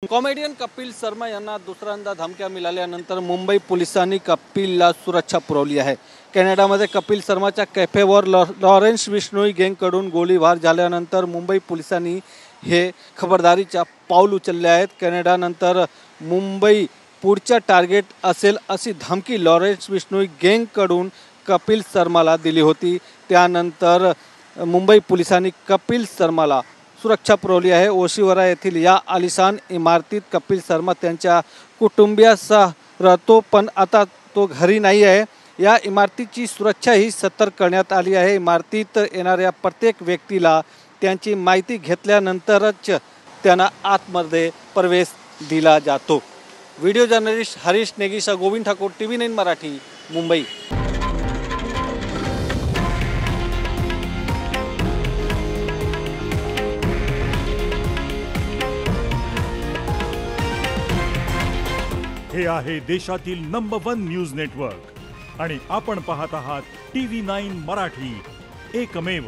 Comedian Kapil Sharma यांना दुसऱ्यांदा धमक्या मिळाल्यानंतर मुंबई पोलिसांनी कपिलला सुरक्षा पुरवली आहे। कॅनडामध्ये कपिल शर्माच्या कॅफेवर लॉरेन्स बिश्नोई गँगकडून गोळीबार झाल्यानंतर मुंबई पोलिसांनी हे खबरदारीचा पाऊल उचलले आहेत। कॅनडानंतर मुंबई पुढचा टार्गेट असेल अशी धमकी लॉरेन्स बिश्नोई गँगकडून कपिल शर्माला दिली होती। त्यानंतर मुंबई पोलिसांनी कपिल शर्माला सुरक्षा पुरवली आहे। ओशिवरा येथील या आलिशान इमारतीत कपिल शर्मा त्यांच्या कुटुंबियासह राहतो, पण आता तो घरी नाही आहे। या इमारतीची सुरक्षा ही सतर्क करण्यात आली आहे। इमारतीत येणाऱ्या प्रत्येक व्यक्तीला त्यांची माहिती घेतल्यानंतरच त्यांना आतमध्ये प्रवेश दिला जातो। व्हिडिओ जर्नलिस्ट हरीश नेगीसह गोविंद ठाकूर, TV9 मराठी, मुंबई। हे आहे देशातील नंबर 1 न्यूज नेटवर्क आणि आपण पाहत आहात TV9 मराठी, एकमेव।